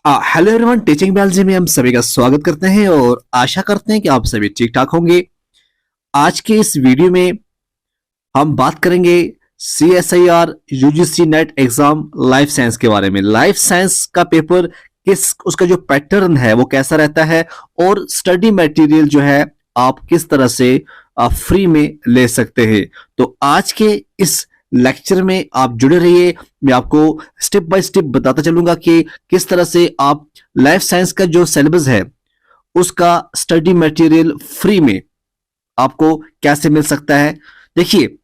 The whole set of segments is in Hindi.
हेलो एवरीवन, टीचिंग बायोलॉजी में हम सभी का स्वागत करते हैं और आशा करते हैं कि आप सभी ठीक ठाक होंगे। आज के इस वीडियो में हम बात करेंगे CSIR UGC net exam life science के बारे में। लाइफ साइंस का पेपर उसका जो पैटर्न है वो कैसा रहता है और स्टडी मटेरियल जो है आप किस तरह से फ्री में ले सकते हैं। तो आज के इस लेक्चर में आप जुड़े रहिए। मैं आपको स्टेप बाय स्टेप बताता चलूंगा कि किस तरह से आप लाइफ साइंस का जो सिलेबस है उसका स्टडी मटेरियल फ्री में आपको कैसे मिल सकता है। देखिए,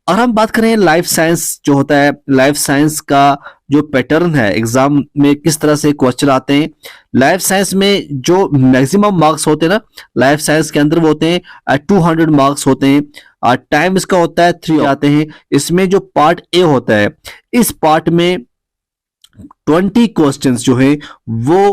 अगर हम बात करें लाइफ साइंस जो होता है, लाइफ साइंस का जो पैटर्न है एग्जाम में किस तरह से क्वेश्चन आते हैं। लाइफ साइंस में जो मैक्सिमम मार्क्स होते हैं ना, लाइफ साइंस के अंदर वो होते हैं 200 मार्क्स होते हैं। टाइम इसका होता है 3 आते हैं। इसमें जो पार्ट ए होता है, इस पार्ट में 20 क्वेश्चंस जो है वो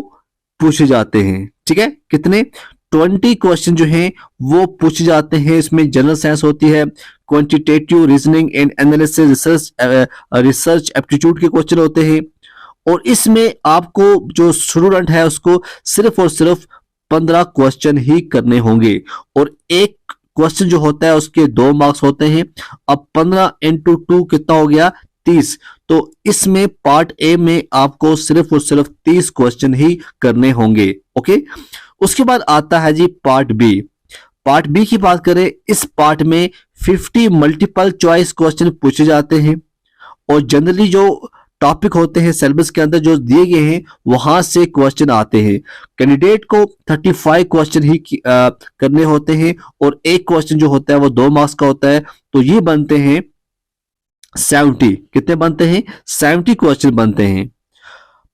पूछे जाते हैं। ठीक है, कितने 20 क्वेश्चन जो हैं वो पूछे जाते हैं। इसमें जनरल साइंस होती है, quantitative reasoning and analysis, research aptitude के क्वेश्चन होते हैं। और इसमें आपको जो स्टूडेंट है उसको सिर्फ और सिर्फ 15 क्वेश्चन ही करने होंगे और एक क्वेश्चन जो होता है उसके 2 मार्क्स होते हैं। अब 15 इंटू 2 कितना हो गया, 30। तो इसमें पार्ट ए में आपको सिर्फ और सिर्फ 30 क्वेश्चन ही करने होंगे। ओके, उसके बाद आता है जी पार्ट बी। पार्ट बी की बात करें, इस पार्ट में 50 मल्टीपल चॉइस क्वेश्चन पूछे जाते हैं और जनरली जो टॉपिक होते हैं सिलेबस के अंदर जो दिए गए हैं वहां से क्वेश्चन आते हैं। कैंडिडेट को 35 क्वेश्चन ही करने होते हैं और एक क्वेश्चन जो होता है वो 2 मार्क्स का होता है। तो ये बनते हैं 70। कितने बनते हैं, 70 क्वेश्चन बनते हैं।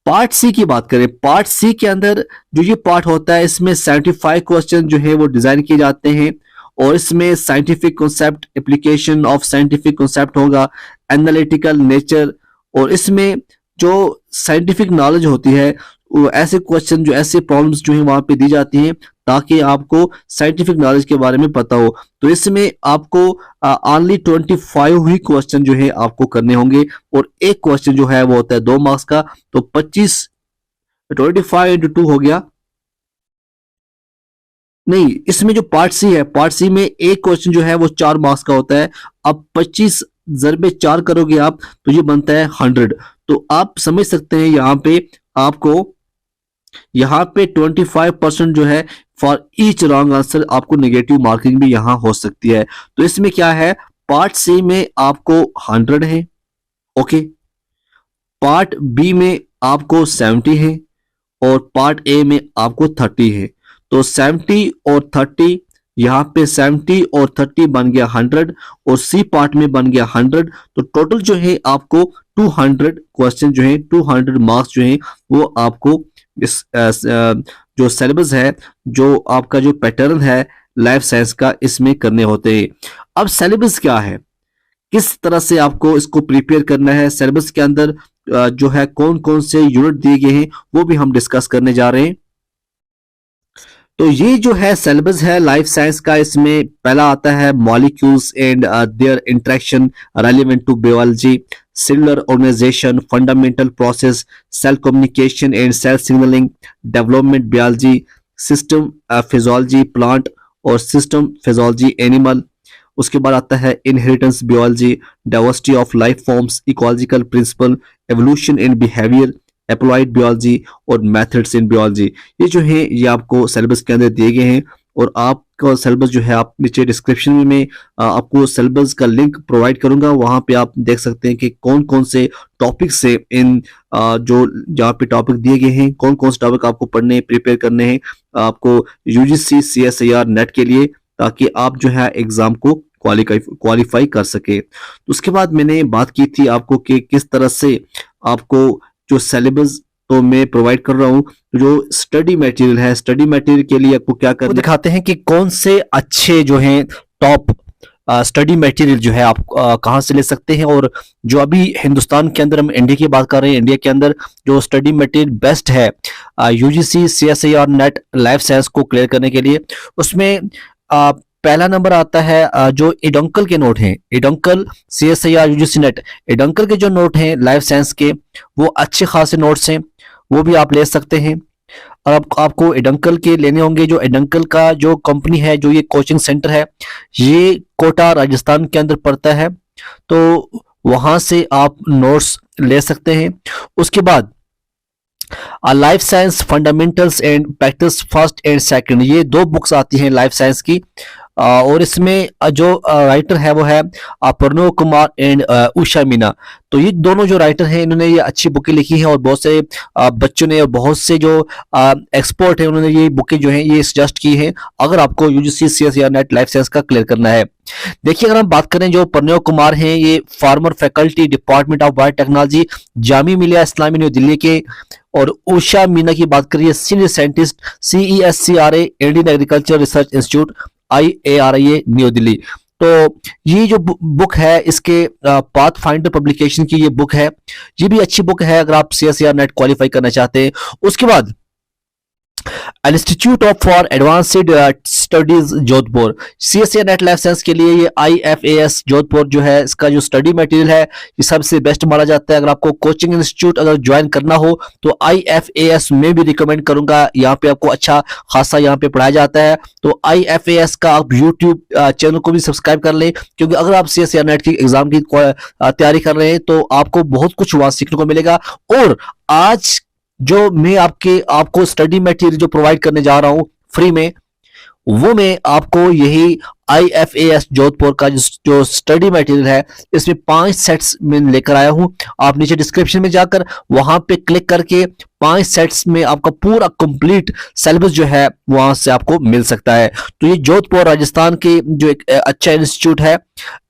पार्ट सी की बात करें, पार्ट सी के अंदर जो ये पार्ट होता है इसमें 75 क्वेश्चन जो है वो डिजाइन किए जाते हैं और इसमें scientific concept, application of scientific concept होगा, एनालिटिकल नेचर। और इसमें जो साइंटिफिक नॉलेज होती है वो ऐसे क्वेश्चन जो ऐसे प्रॉब्लम्स जो है वहां पे दी जाती हैं ताकि आपको साइंटिफिक नॉलेज के बारे में पता हो। तो इसमें आपको ओनली 25 ही क्वेश्चन जो है आपको करने होंगे और एक क्वेश्चन जो है वो होता है 2 मार्क्स का। तो 25 इंटू 2 हो गया। नहीं, इसमें जो पार्ट सी है, पार्ट सी में एक क्वेश्चन जो है वो 4 मार्क्स का होता है। अब 25 ज़रबे 4 करोगे आप तो ये बनता है 100। तो आप समझ सकते हैं यहाँ पे आपको 25% जो है फॉर ईच रॉन्ग आंसर आपको नेगेटिव मार्किंग भी यहां हो सकती है। तो इसमें क्या है, पार्ट सी में आपको 100 है, ओके, पार्ट बी में आपको 70 है और पार्ट ए में आपको 30 है। तो 70 और 30, यहाँ पे 70 और 30 बन गया 100 और सी पार्ट में बन गया 100। तो टोटल जो है आपको 200 क्वेश्चन जो है, 200 मार्क्स जो है वो आपको इस जो सिलेबस है, जो आपका जो पैटर्न है लाइफ साइंस का, इसमें करने होते हैं। अब सिलेबस क्या है, किस तरह से आपको इसको प्रिपेयर करना है, सिलेबस के अंदर जो है कौन कौन से यूनिट दिए गए हैं वो भी हम डिस्कस करने जा रहे हैं। तो ये जो है सिलेबस है लाइफ साइंस का, इसमें पहला आता है molecules and their interaction relevant to biology, cellular organization, fundamental process, cell communication and cell signalling, development biology, system physiology plant और सिस्टम फिजियोलॉजी एनिमल। उसके बाद आता है inheritance biology, diversity of life forms, ecological principle, evolution and behaviour, applied biology और मेथड्स इन बायोलॉजी। ये जो है ये आपको सिलेबस के अंदर दिए गए हैं और आपका सिलेबस जो है आप नीचे डिस्क्रिप्शन में आपको सिलेबस का लिंक प्रोवाइड करूंगा, वहां पे आप देख सकते हैं कि कौन कौन से टॉपिक से इन जो जहाँ पे टॉपिक दिए गए हैं, कौन कौन से टॉपिक आपको पढ़ने प्रिपेयर करने हैं आपको UGC CSIR नेट के लिए, ताकि आप जो है एग्जाम को क्वालिफाई कर सके। तो उसके बाद मैंने बात की थी आपको कि किस तरह से आपको जो सिलेबस तो मैं प्रोवाइड कर रहा हूं, जो स्टडी मटेरियल है, स्टडी मटेरियल के लिए आपको क्या करना, दिखाते हैं कि कौन से अच्छे जो हैं टॉप स्टडी मटेरियल जो है आप कहां से ले सकते हैं। और जो अभी हिंदुस्तान के अंदर, हम इंडिया की बात कर रहे हैं, इंडिया के अंदर जो स्टडी मटेरियल बेस्ट है UGC CSIR net life science को क्लियर करने के लिए, उसमें पहला नंबर आता है जो एडंकल के नोट हैं, Eduncle CSIR UGC net, Eduncle के जो नोट हैं लाइफ साइंस के वो अच्छे खासे नोट्स हैं। वो भी आप ले सकते हैं। और आपको एडंकल के लेने होंगे, जो एडंकल का जो कंपनी है, जो ये कोचिंग सेंटर है, ये कोटा राजस्थान के अंदर पड़ता है, तो वहां से आप नोट्स ले सकते हैं। उसके बाद life science fundamentals and practice first and second, ये दो बुक्स आती हैं लाइफ साइंस की। और इसमें जो राइटर है वो है प्रणव कुमार एंड उषा मीना। तो ये दोनों जो राइटर हैं, इन्होंने ये अच्छी बुकें लिखी हैं और बहुत से बच्चों ने और बहुत से जो एक्सपर्ट हैं, उन्होंने ये बुकें जो हैं ये सजेस्ट की हैं अगर आपको यूजीसी सीएसईआर नेट लाइफ साइंस का क्लियर करना है। देखिए, अगर हम बात करें, जो प्रणव कुमार हैं, ये farmer faculty department of biotechnology Jami मिलिया इस्लामी न्यू दिल्ली के। और उषा मीना की बात करिए, senior scientist CESCRA Indian agriculture research institute IARIA new Delhi. तो ये जो बुक है, इसके पाथ फाइंडर पब्लिकेशन की ये बुक है, ये भी अच्छी बुक है अगर आप CSER नेट क्वालिफाई करना चाहते हैं। उसके बाद institute of for advanced studies Jodhpur, CSER net life science के लिए ये IFAS जोधपुर जो है, इसका जो स्टडी मटेरियल है ये सबसे बेस्ट माना जाता है। अगर आपको कोचिंग इंस्टीट्यूट अगर ज्वाइन करना हो तो IFAS में भी रिकमेंड करूंगा, यहाँ पे आपको अच्छा खासा यहाँ पे पढ़ाया जाता है। तो IFAS का आप यूट्यूब चैनल को भी सब्सक्राइब कर लें, क्योंकि अगर आप CSER नेट की एग्जाम की तैयारी कर रहे हैं तो आपको बहुत कुछ वहां सीखने को मिलेगा। और आज जो मैं आपको स्टडी मटेरियल जो प्रोवाइड करने जा रहा हूं फ्री में, वो मैं आपको यही IFAS जोधपुर का जो स्टडी मटेरियल है, इसमें 5 सेट्स में लेकर आया हूं। आप नीचे डिस्क्रिप्शन में जाकर वहां पे क्लिक करके 5 सेट्स में आपका पूरा कंप्लीट सिलेबस जो है वहां से आपको मिल सकता है। तो ये जोधपुर राजस्थान के जो एक अच्छा इंस्टीट्यूट है,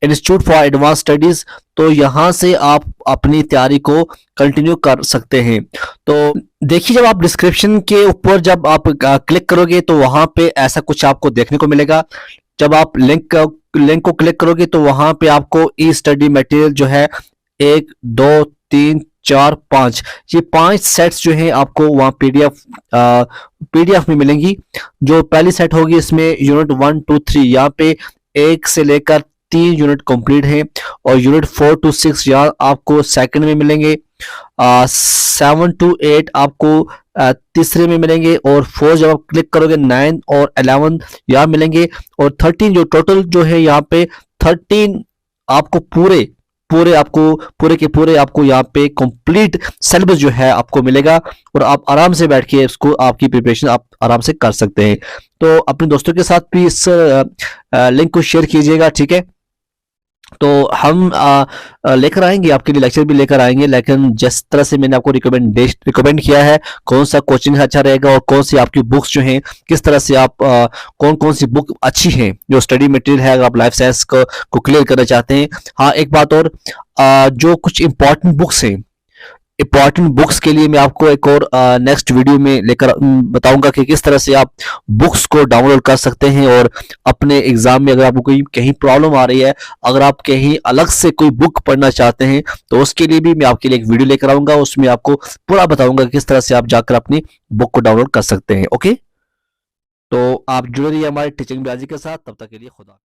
इंस्टीट्यूट फॉर एडवांस स्टडीज, तो यहां से आप अपनी तैयारी को कंटिन्यू कर सकते हैं। तो देखिए, जब आप डिस्क्रिप्शन के ऊपर जब आप क्लिक करोगे तो वहां पे ऐसा कुछ आपको देखने को मिलेगा। जब आप लिंक को क्लिक करोगे तो वहां पे आपको ई स्टडी मटेरियल जो है 1 2 3 4 5, ये 5 सेट्स जो हैं आपको वहां पीडीएफ में मिलेंगी। जो पहली सेट होगी, इसमें यूनिट 1 2 3, यहाँ पे 1 से लेकर 3 यूनिट कंप्लीट हैं। और यूनिट 4 to 6 यहाँ आपको सेकंड में मिलेंगे। 7 to 8 आपको तीसरे में मिलेंगे। और 4 जब आप क्लिक करोगे 9 और 11 यहाँ मिलेंगे। और 13 जो टोटल जो है यहाँ पे 13 आपको पूरे के पूरे आपको यहाँ पे कंप्लीट सिलेबस जो है आपको मिलेगा। और आप आराम से बैठ के इसको आपकी प्रिपरेशन आप आराम से कर सकते हैं। तो अपने दोस्तों के साथ भी इस लिंक को शेयर कीजिएगा, ठीक है। तो हम लेकर आएंगे आपके लिए लेक्चर भी लेकर आएंगे, लेकिन जिस तरह से मैंने आपको रिकमेंड किया है कौन सा कोचिंग अच्छा रहेगा और कौन सी आपकी बुक्स जो हैं, किस तरह से आप कौन कौन सी बुक अच्छी हैं जो स्टडी मटेरियल है अगर आप लाइफ साइंस को क्लियर करना चाहते हैं। हाँ, एक बात और, जो कुछ इंपॉर्टेंट बुक्स हैं, इंपॉर्टेंट बुक्स के लिए मैं आपको एक और नेक्स्ट वीडियो में लेकर बताऊंगा कि किस तरह से आप बुक्स को डाउनलोड कर सकते हैं। और अपने एग्जाम में अगर आपको कोई कहीं प्रॉब्लम आ रही है, अगर आप कहीं अलग से कोई बुक पढ़ना चाहते हैं, तो उसके लिए भी मैं आपके लिए एक वीडियो लेकर आऊंगा। उसमें आपको पूरा बताऊंगा किस तरह से आप जाकर अपनी बुक को डाउनलोड कर सकते हैं। ओके, तो आप जुड़े रहिए हमारे टीचिंग बालाजी के साथ। तब तक के लिए खुदा।